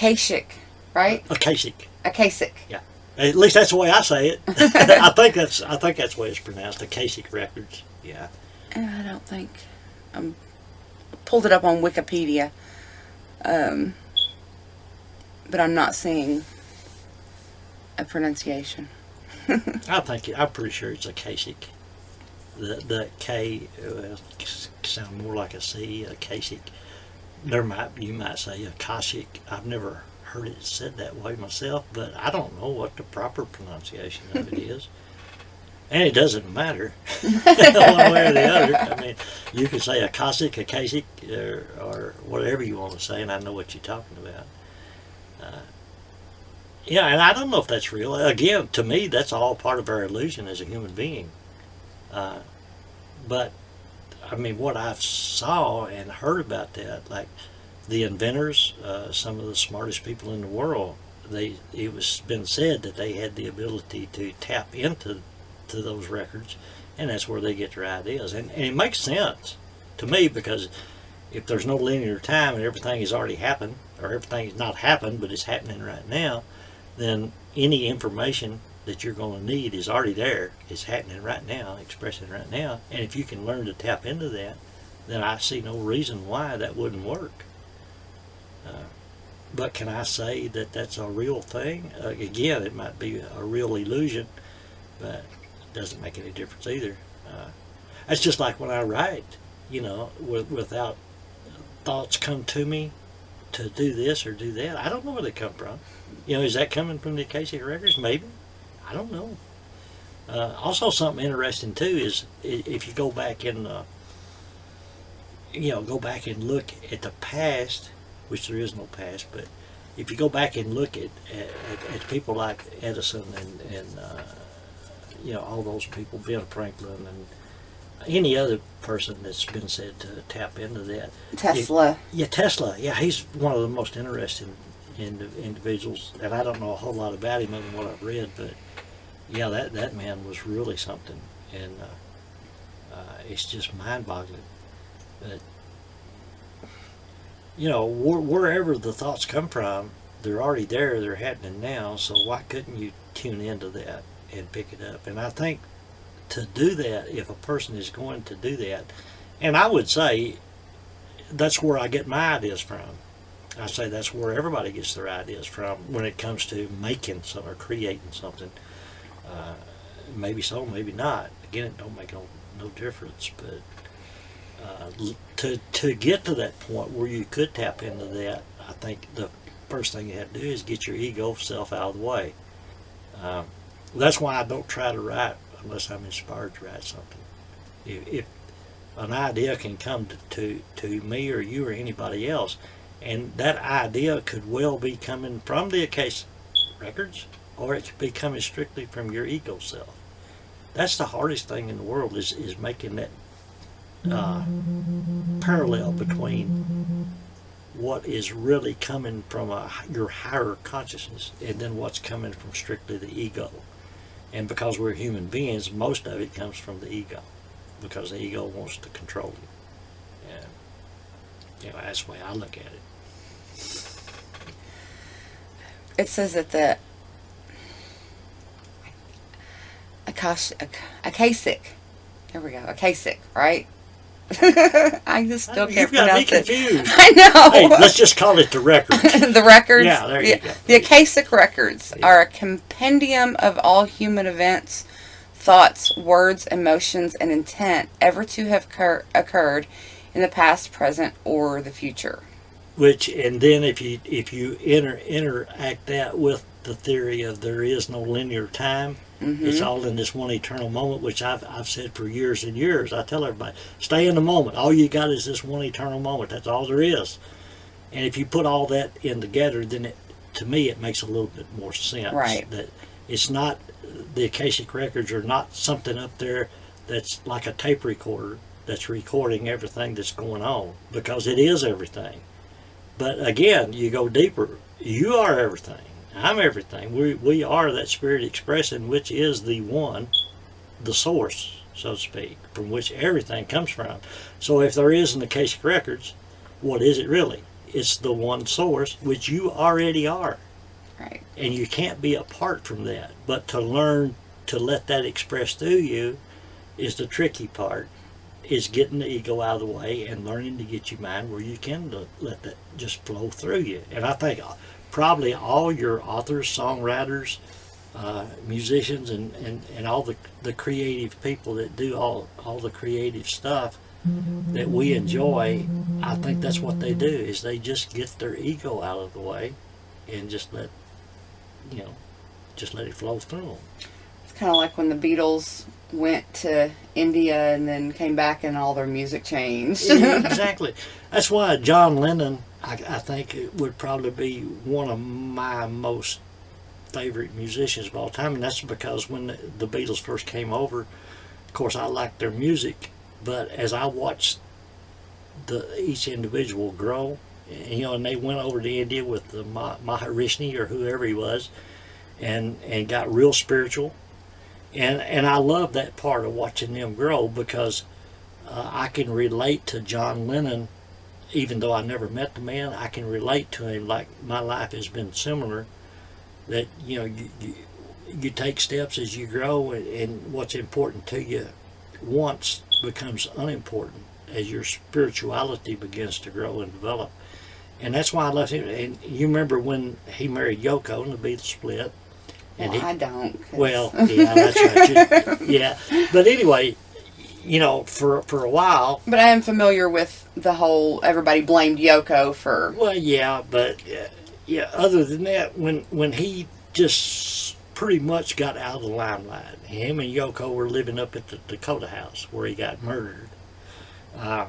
Akashic, right? Akashic. Akashic. Yeah. At least that's the way I say it. I think that's the way it's pronounced. Akashic Records. Yeah. I don't think pulled it up on Wikipedia, but I'm not seeing a pronunciation. I'm pretty sure it's Akashic. The K sound more like a C. Akashic. You might say Akashic. I've never heard it said that way myself, but I don't know what the proper pronunciation of it is. And it doesn't matter one way or the other. I mean, you can say Akashic, or whatever you want to say, and I know what you're talking about. Yeah, and I don't know if that's real. Again, to me, that's all part of our illusion as a human being. But, I mean, what I've saw and heard about that, like the inventors, some of the smartest people in the world, it was been said that they had the ability to tap into those records, and that's where they get their ideas. And it makes sense to me, because if there's no linear time and everything has already happened, or everything has not happened but it's happening right now, then any information that you're going to need is already there. It's happening right now, expressing right now. And if you can learn to tap into that, then I see no reason why that wouldn't work. But can I say that that's a real thing? Again, it might be a real illusion, but it doesn't make any difference either. It's just like when I write, without thoughts come to me to do this or do that. I don't know where they come from. Is that coming from the Akashic Records? Maybe. I don't know. Also, something interesting too is if you go back and look at the past, which there is no past, but if you go back and look at people like Edison and all those people, Ben Franklin and any other person that's been said to tap into that. Tesla. Tesla. Yeah, he's one of the most interesting individuals, and I don't know a whole lot about him other than what I've read, but yeah, that man was really something, and it's just mind-boggling. But wherever the thoughts come from, they're already there, they're happening now, so why couldn't you tune into that and pick it up? And I think to do that, if a person is going to do that, and I would say that's where I get my ideas from. I say that's where everybody gets their ideas from when it comes to making something or creating something. Maybe so, maybe not. Again, it don't make no difference. But to get to that point where you could tap into that, I think the first thing you have to do is get your ego self out of the way. That's why I don't try to write unless I'm inspired to write something. If an idea can come to me or you or anybody else, and that idea could well be coming from the Akashic Records, or it could be coming strictly from your ego self. That's the hardest thing in the world is making that parallel between what is really coming from your higher consciousness and then what's coming from strictly the ego. And because we're human beings, most of it comes from the ego, because the ego wants to control you. And that's the way I look at it. It says that the Akashic, there we go, Akashic, right? I just still can't pronounce it. You've got me confused. I know. Hey, let's just call it the records. The records? Yeah, there you go. The Akashic Records are a compendium of all human events, thoughts, words, emotions, and intent ever to have occurred in the past, present, or the future. And then if you interact that with the theory of there is no linear time, it's all in this one eternal moment, which I've said for years and years. I tell everybody, stay in the moment. All you got is this one eternal moment. That's all there is. And if you put all that in together, then to me it makes a little bit more sense. Right. That it's not, the Akashic Records are not something up there that's like a tape recorder that's recording everything that's going on, because it is everything. But again, you go deeper. You are everything. I'm everything. We are that spirit expressing, which is the one, the source, so to speak, from which everything comes from. So if there is an Akashic Records, what is it really? it's the one source, which you already are. Right. And you can't be apart from that. But to learn to let that express through you is the tricky part, is getting the ego out of the way and learning to get your mind where you can let that just flow through you. And I think probably all your authors, songwriters, musicians, and all the creative people that do all the creative stuff that we enjoy, I think that's what they do, is they just get their ego out of the way and just let it flow through them. It's kind of like when the Beatles went to India and then came back and all their music changed. Exactly. That's why John Lennon, I think, it would probably be one of my most favorite musicians of all time, and that's because when the Beatles first came over, of course I liked their music, but as I watched each individual grow, and they went over to India with the Maharishi or whoever he was, and got real spiritual, and I love that part of watching them grow, because I can relate to John Lennon, even though I never met the man. I can relate to him, like my life has been similar, that you take steps as you grow, and what's important to you once becomes unimportant as your spirituality begins to grow and develop. And that's why I left him. And you remember when he married Yoko and the Beatles split? And Well, I don't. Well, yeah, that's right. Yeah. But anyway, for a while. But I am familiar with the whole, everybody blamed Yoko for... Well, yeah, but other than that, when he just pretty much got out of the limelight, him and Yoko were living up at the Dakota house where he got murdered. And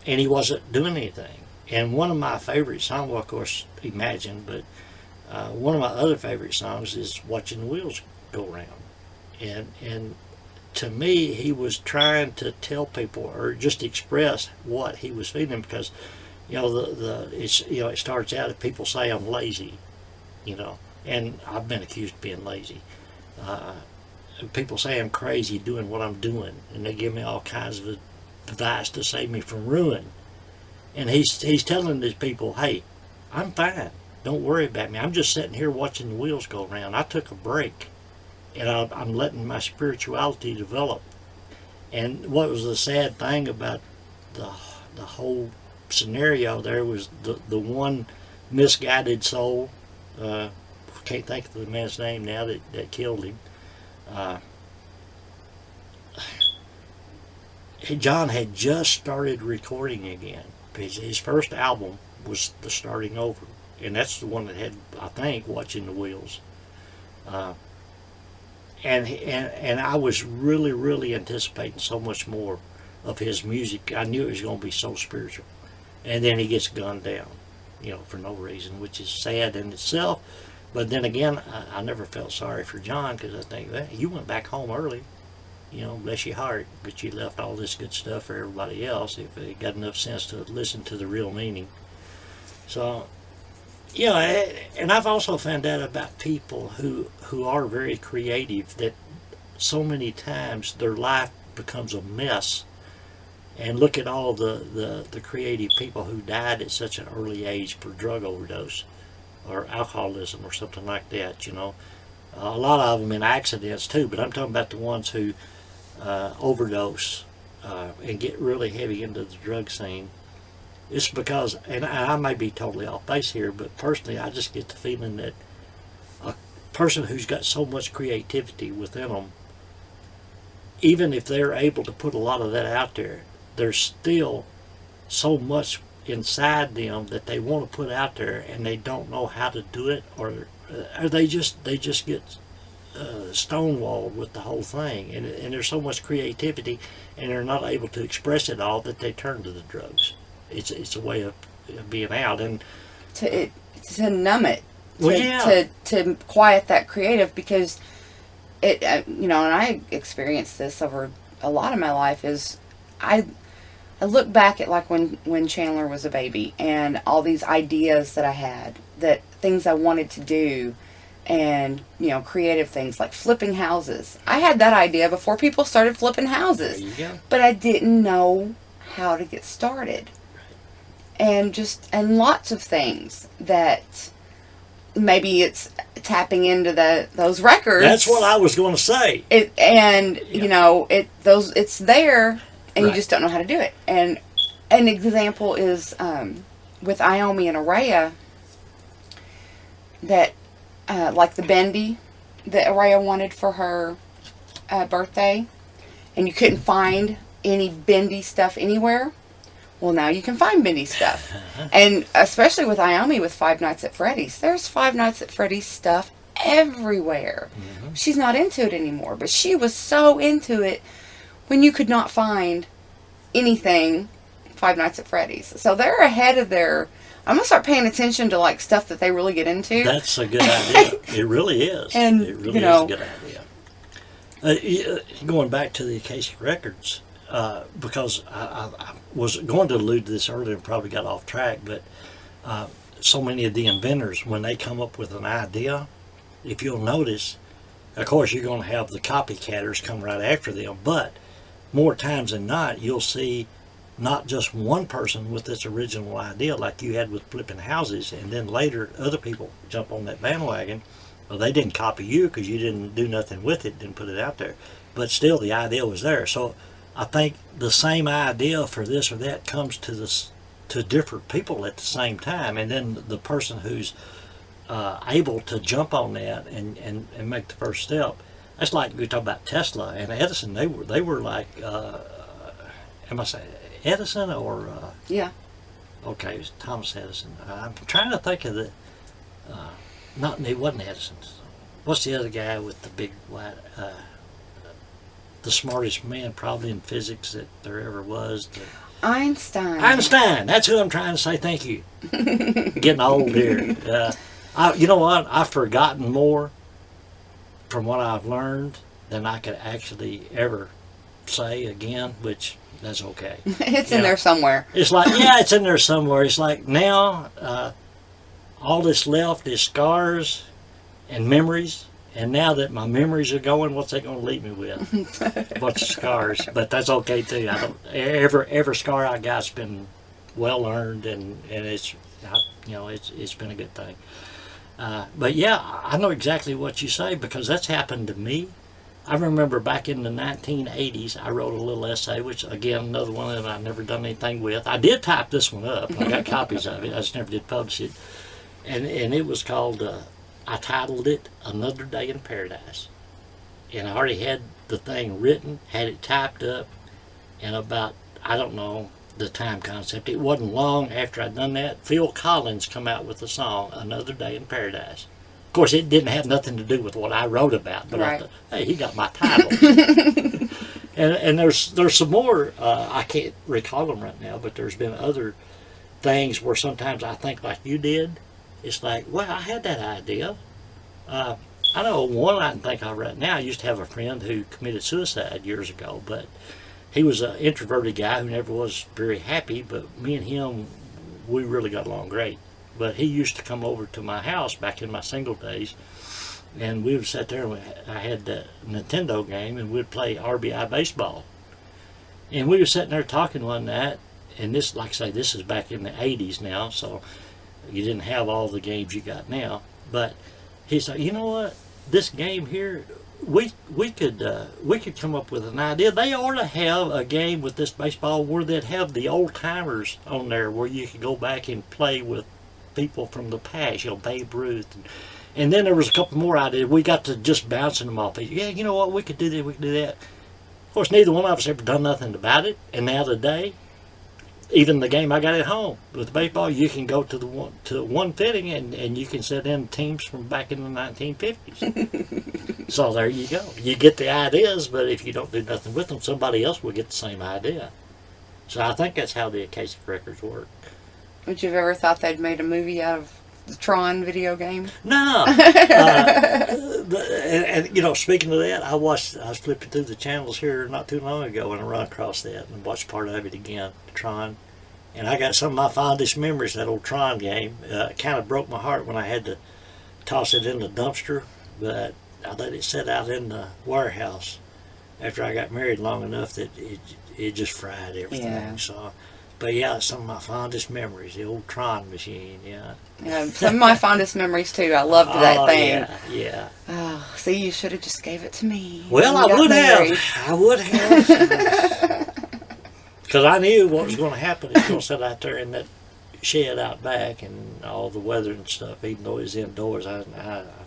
he wasn't doing anything. And one of my favorite songs, well, of course, Imagine, but one of my other favorite songs is Watching the Wheels Go Round. And to me, he was trying to tell people, or just express what he was feeling, because it starts out that people say I'm lazy, and I've been accused of being lazy. People say I'm crazy doing what I'm doing, and they give me all kinds of advice to save me from ruin. And he's telling these people, hey, I'm fine. Don't worry about me. I'm just sitting here watching the wheels go around. I took a break, and I'm letting my spirituality develop. And what was the sad thing about the whole scenario there was the one misguided soul, can't think of the man's name now, that killed him. John had just started recording again. His first album was the Starting Over, and that's the one that had, I think, Watching the Wheels. And I was really, really anticipating so much more of his music. I knew it was going to be so spiritual. And then he gets gunned down, for no reason, which is sad in itself. But then again, I never felt sorry for John, because I think, well, you went back home early. Bless your heart, but you left all this good stuff for everybody else if they got enough sense to listen to the real meaning. So, and I've also found out about people who are very creative, that so many times their life becomes a mess. And look at all the creative people who died at such an early age for drug overdose or alcoholism or something like that, A lot of them in accidents too, but I'm talking about the ones who overdose and get really heavy into the drug scene. It's because, and I may be totally off base here, but personally I just get the feeling that a person who's got so much creativity within them, even if they're able to put a lot of that out there, there's still so much inside them that they want to put out there, and they don't know how to do it, or they just get stonewalled with the whole thing, and there's so much creativity, and they're not able to express it all, that they turn to the drugs. It's a way of being out, and to numb it, to quiet that creative, because it and I experienced this over a lot of my life. Is I look back at like when Chandler was a baby, and all these ideas that I had, that things I wanted to do, and creative things like flipping houses. I had that idea before people started flipping houses, there you go. but I didn't know how to get started. and lots of things that maybe it's tapping into those records. That's what I was going to say. It's there, and Right. you just don't know how to do it. And an example is with Iomi and Araya, that like the bendy that Araya wanted for her birthday, and you couldn't find any bendy stuff anywhere. Well, now you can find bendy stuff. And especially with Iomi with Five Nights at Freddy's. There's Five Nights at Freddy's stuff everywhere. Mm-hmm. She's not into it anymore, but she was so into it when you could not find anything Five Nights at Freddy's. So they're ahead of their... I'm going to start paying attention to like stuff that they really get into. That's a good idea. It really is. And, it really is a good idea. Going back to the Akashic Records, because I was going to allude to this earlier and probably got off track, but so many of the inventors, when they come up with an idea, if you'll notice, of course you're going to have the copycatters come right after them, but more times than not, you'll see not just one person with this original idea like you had with flipping houses, and then later other people jump on that bandwagon. Well, they didn't copy you because you didn't do nothing with it, didn't put it out there, but still the idea was there. So I think the same idea for this or that comes to different people at the same time, and then the person who's able to jump on that and make the first step. That's like we talk about Tesla and Edison. They were like, am I saying Edison or? Yeah. Okay, it was Thomas Edison. I'm trying to think of the. It wasn't Edison. What's the other guy with the big white? The smartest man probably in physics that there ever was. Einstein. Einstein. That's who I'm trying to say. Thank you. Getting old here. You know what? I've forgotten more from what I've learned than I could actually ever say again, which that's okay. It's in there somewhere. It's like, yeah, it's in there somewhere. It's like now all that's left is scars and memories. And now that my memories are going, what's that going to leave me with? A bunch of scars. But that's okay too. I don't. Every scar I got's been well earned, and it's it's been a good thing. But yeah, I know exactly what you say because that's happened to me. I remember back in the 1980s, I wrote a little essay, which again, another one that I've never done anything with. I did type this one up. I got copies of it. I just never did publish it. And it was called, I titled it Another Day in Paradise. And I already had the thing written, had it typed up, and about, I don't know the time concept. It wasn't long after I'd done that, Phil Collins come out with the song Another Day in Paradise. Of course, it didn't have nothing to do with what I wrote about, but right. I thought, hey, he got my title. and there's some more, I can't recall them right now, but there's been other things where sometimes I think like you did. It's like, well, I had that idea. I know one I can think of right now. I used to have a friend who committed suicide years ago, but he was an introverted guy who never was very happy, but me and him, we really got along great. But he used to come over to my house back in my single days, and we would sit there, and I had the Nintendo game, and we'd play RBI baseball. And we were sitting there talking one night, and this, like I say, this is back in the 80s now, so you didn't have all the games you got now. But he said, you know what, this game here, we could come up with an idea. They ought to have a game with this baseball where they'd have the old timers on there, where you could go back and play with people from the past, Babe Ruth. And then there was a couple more ideas. We got to just bouncing them off. Yeah, you know what, we could do this, we could do that. Of course, neither one of us ever done nothing about it. And now today, even the game I got at home with baseball, you can go to one fitting and you can set in teams from back in the 1950s. So there you go. You get the ideas, but if you don't do nothing with them, somebody else will get the same idea. So I think that's how the Akashic Records work. Would you have ever thought they'd made a movie out of the Tron video game? No. And speaking of that, I was flipping through the channels here not too long ago and I run across that and watched part of it again, Tron. And I got some of my fondest memories of that old Tron game. It kind of broke my heart when I had to toss it in the dumpster, but I let it sit out in the warehouse after I got married long enough that it just fried everything. Yeah. So, But yeah, some of my fondest memories, the old Tron machine, yeah. Yeah, some of my fondest memories too. I loved that thing. Yeah, yeah. Oh, see, you should have just gave it to me. Well, when we I got would married. have. I would have. Because I knew what was going to happen. It's going to sit out there in that shed out back and all the weather and stuff, even though it was indoors. I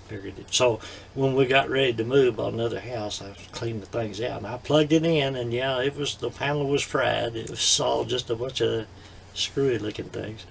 figured it. So when we got ready to move on another house, I cleaned the things out and I plugged it in, and yeah, it was, the panel was fried. It was all just a bunch of screwy looking things.